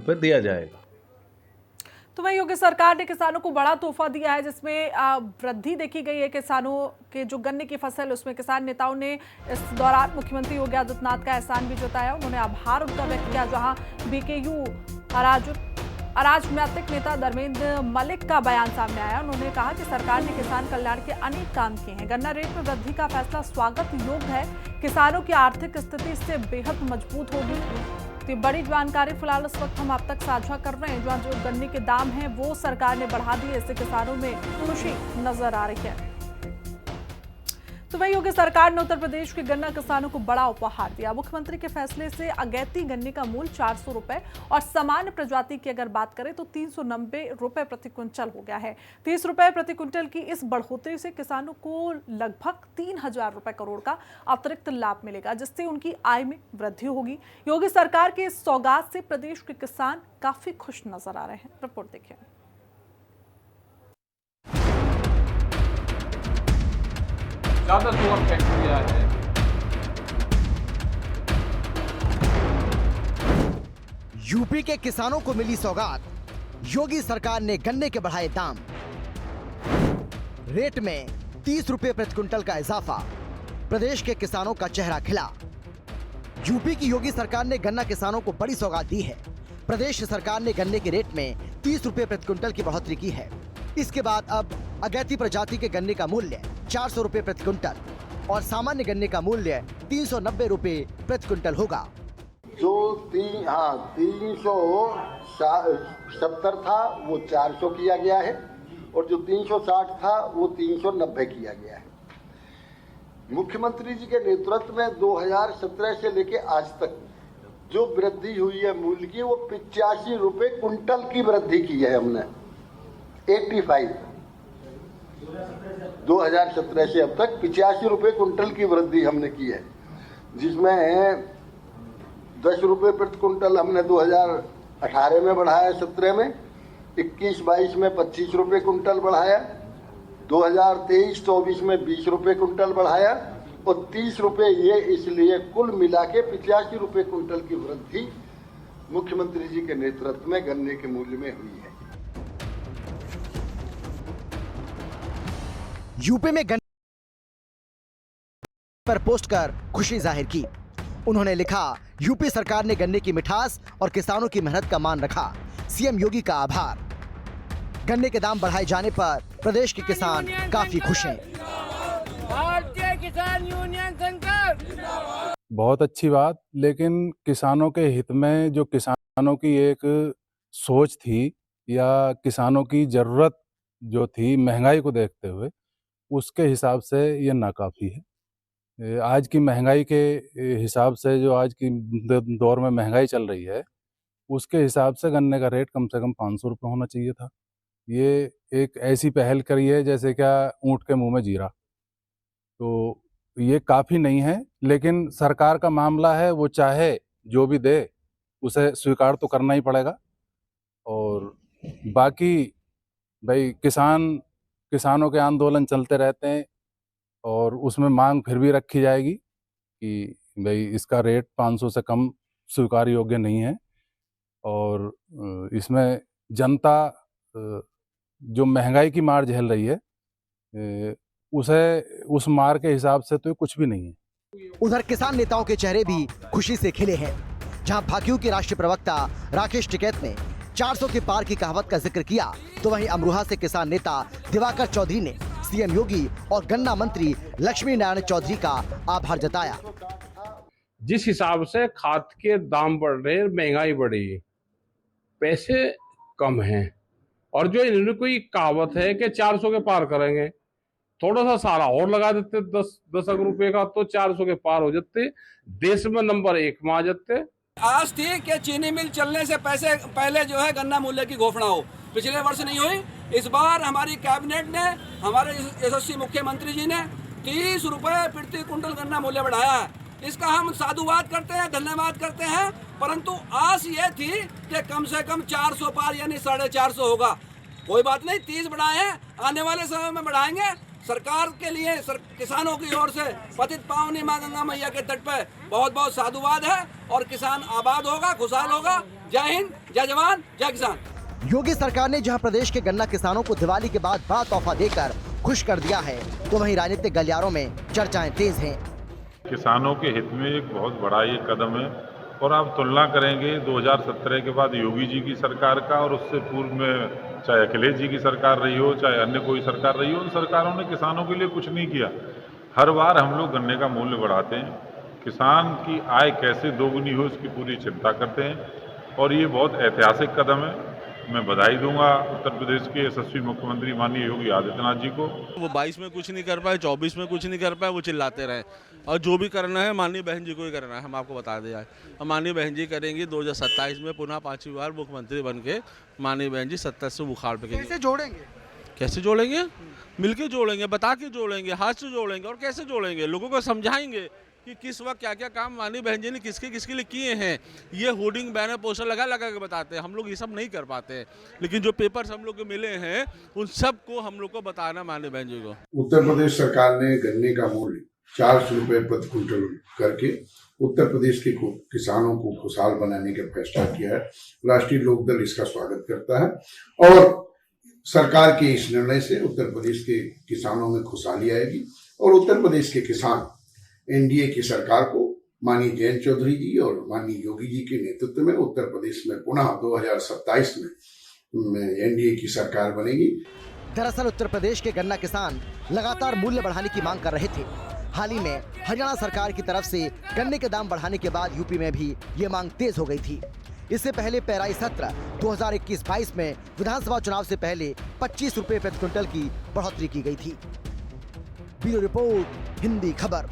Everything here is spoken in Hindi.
पर दिया जाएगा। तो वहीं योगी सरकार ने किसानों को बड़ा तोहफा दिया है, जिसमें वृद्धि देखी गई है। किसानों के जो गन्ने की फसल, उसमें किसान नेताओं ने इस दौरान मुख्यमंत्री योगी आदित्यनाथ का एहसान भी जताया। उन्होंने आभार उनका व्यक्त किया। जहां बीकेयू अराजनीतिक नेता धर्मेंद्र मलिक का बयान सामने आया। उन्होंने कहा कि सरकार ने किसान कल्याण के अनेक काम किए हैं। गन्ना रेट में वृद्धि का फैसला स्वागत योग्य है। किसानों की आर्थिक स्थिति इससे बेहद मजबूत होगी। तो बड़ी जानकारी फिलहाल इस वक्त हम आप तक साझा कर रहे हैं। जहां जो गन्ने के दाम हैं वो सरकार ने बढ़ा दिए, इससे किसानों में खुशी नजर आ रही है। तो वही योगी सरकार ने उत्तर प्रदेश के गन्ना किसानों को बड़ा उपहार दिया। मुख्यमंत्री के फैसले से अगैती गन्ने का मूल्य 400 रुपए और सामान्य प्रजाति की अगर बात करें तो 390 रुपए प्रति क्विंटल हो गया है। 30 रुपए प्रति क्विंटल की इस बढ़ोतरी से किसानों को लगभग 3000 रुपए करोड़ का अतिरिक्त लाभ मिलेगा, जिससे उनकी आय में वृद्धि होगी। योगी सरकार के इस सौगात से प्रदेश के किसान काफी खुश नजर आ रहे हैं। रिपोर्ट देखिए। ज्यादा शुगर फैक्ट्रिया है। यूपी के किसानों को मिली सौगात। योगी सरकार ने गन्ने के बढ़ाए दाम। रेट में 30 रुपए प्रति क्विंटल का इजाफा। प्रदेश के किसानों का चेहरा खिला। यूपी की योगी सरकार ने गन्ना किसानों को बड़ी सौगात दी है। प्रदेश सरकार ने गन्ने के रेट में 30 रुपए प्रति क्विंटल की बढ़ोतरी की है। इसके बाद अब अगैती प्रजाति के गन्ने का मूल्य 400 रुपए प्रति क्विंटल और सामान्य गन्ने का मूल्य 390 रुपए प्रति क्विंटल होगा। जो 370 था वो 400 किया गया है और जो 360 था वो 390 किया गया है। मुख्यमंत्री जी के नेतृत्व में 2017 से लेके आज तक जो वृद्धि हुई है मूल्य की, वो 85 रुपए क्विंटल की वृद्धि की है हमने। 85 2017 से अब तक 85 रुपए क्विंटल की वृद्धि हमने की है, जिसमें 10 रुपए प्रति क्विंटल हमने 2018 में बढ़ाया, 17 में 21-22 में 25 रुपए क्विंटल बढ़ाया, 2023-24 में 20 रुपए क्विंटल बढ़ाया और 30 रुपए, ये इसलिए कुल मिला के 85 रुपए क्विंटल की वृद्धि मुख्यमंत्री जी के नेतृत्व में गन्ने के मूल्य में हुई है। यूपी में गन्ने पर पोस्ट कर खुशी जाहिर की। उन्होंने लिखा, यूपी सरकार ने गन्ने की मिठास और किसानों की मेहनत का मान रखा। सीएम योगी का आभार। गन्ने के दाम बढ़ाए जाने पर प्रदेश के किसान काफी खुश हैं। भारतीय किसान यूनियन संघ बहुत अच्छी बात, लेकिन किसानों के हित में जो किसानों की एक सोच थी या किसानों की जरूरत जो थी महंगाई को देखते हुए, उसके हिसाब से ये नाकाफी है। आज की महंगाई के हिसाब से, जो आज की दौर में महंगाई चल रही है, उसके हिसाब से गन्ने का रेट कम से कम 500 रुपये होना चाहिए था। ये एक ऐसी पहल करी है जैसे क्या ऊँट के मुंह में जीरा। तो ये काफ़ी नहीं है, लेकिन सरकार का मामला है, वो चाहे जो भी दे उसे स्वीकार तो करना ही पड़ेगा। और बाकी भाई किसानों के आंदोलन चलते रहते हैं और उसमें मांग फिर भी रखी जाएगी कि भाई इसका रेट 500 से कम स्वीकार योग्य नहीं है। और इसमें जनता जो महंगाई की मार झेल रही है, उस मार के हिसाब से तो कुछ भी नहीं है। उधर किसान नेताओं के चेहरे भी खुशी से खिले हैं। जहां भाकियू के राष्ट्रीय प्रवक्ता राकेश टिकैत ने 400 के पार की कहावत का जिक्र किया, तो वहीं अमरोहा से किसान नेता दिवाकर चौधरी ने सीएम योगी और गन्ना मंत्री लक्ष्मी नारायण चौधरी का आभार जताया। जिस हिसाब से खाद के दाम बढ़ रहे, महंगाई बढ़ी, पैसे कम हैं, और जो इन्होंने कोई कहावत है कि 400 के पार करेंगे, थोड़ा सा सारा और लगा देते 10 रुपए का, तो 400 के पार हो जाते, देश में नंबर 1 में आ जाते। आज थी कि चीनी मिल चलने से पहले जो है गन्ना मूल्य की घोषणा हो, पिछले वर्ष नहीं हुई। इस बार हमारी कैबिनेट ने, हमारे यशस्वी मुख्यमंत्री जी ने 30 रुपए प्रति क्विंटल गन्ना मूल्य बढ़ाया है। इसका हम साधुवाद करते हैं, धन्यवाद करते हैं, परंतु आस ये थी कि कम से कम 400 पार यानी 450 होगा। कोई बात नहीं, 30 बढ़ाए हैं, आने वाले समय में बढ़ाएंगे। सरकार के लिए किसानों की ओर से पतित पावनी मां गंगा मैया के तट पर बहुत बहुत साधुवाद है और किसान आबाद होगा, खुशहाल होगा। जय हिंद, जय जवान, जय किसान। योगी सरकार ने जहां प्रदेश के गन्ना किसानों को दिवाली के बाद बड़ा तोहफा देकर खुश कर दिया है, तो वहीं राजनीतिक गलियारों में चर्चाएं तेज हैं। किसानों के हित में एक बहुत बड़ा ये कदम है। और आप तुलना करेंगे 2017 के बाद योगी जी की सरकार का और उससे पूर्व में चाहे अखिलेश जी की सरकार रही हो, चाहे अन्य कोई सरकार रही हो, उन सरकारों ने किसानों के लिए कुछ नहीं किया। हर बार हम लोग गन्ने का मूल्य बढ़ाते हैं, किसान की आय कैसे दोगुनी हो इसकी पूरी चिंता करते हैं और ये बहुत ऐतिहासिक कदम है। मैं बधाई दूंगा उत्तर प्रदेश के यशस्वी मुख्यमंत्री माननीय योगी आदित्यनाथ जी को। वो 22 में कुछ नहीं कर पाए, 24 में कुछ नहीं कर पाए, वो चिल्लाते रहे और जो भी करना है माननीय बहन जी को ही करना है। हम आपको बता दिया है, और माननीय बहन जी करेंगी 2027 में पुनः 5वीं बार मुख्यमंत्री बन के माननीय बहन जी 70 से बुखार पे। कैसे जोड़ेंगे? कैसे जोड़ेंगे? मिलके जोड़ेंगे, बता के जोड़ेंगे, हाथ से जोड़ेंगे। और कैसे जोड़ेंगे? लोगों को समझाएंगे कि किस वक्त क्या क्या काम माननीय बहन जी ने किसके लिए किए हैं। ये होर्डिंग बैनर पोस्टर लगा के बताते हैं, हम लोग ये सब नहीं कर पाते हैं, लेकिन जो पेपर्स हम लोग को मिले हैं उन सब को हम लोग को बताना माननीय बहन जी को। उत्तर प्रदेश सरकार ने गन्ने का मूल्य 400 रुपए प्रति क्विंटल करके उत्तर प्रदेश के किसानों को खुशहाल बनाने का फैसला किया है। राष्ट्रीय लोकदल इसका स्वागत करता है और सरकार के इस निर्णय से उत्तर प्रदेश के किसानों में खुशहाली आएगी और उत्तर प्रदेश के किसान एनडीए की सरकार को माननीय जयंत चौधरी जी और माननीय योगी जी के नेतृत्व में उत्तर प्रदेश में पुनः 2027 में एनडीए की सरकार बनेगी। दरअसल उत्तर प्रदेश के गन्ना किसान लगातार मूल्य बढ़ाने की मांग कर रहे थे। हाल ही में हरियाणा सरकार की तरफ से गन्ने के दाम बढ़ाने के बाद यूपी में भी ये मांग तेज हो गई थी। इससे पहले पेराई सत्र 2021-22 में विधानसभा चुनाव से पहले 25 रुपए प्रति क्विंटल की बढ़ोतरी की गई थी। ब्यूरो रिपोर्ट, हिंदी खबर।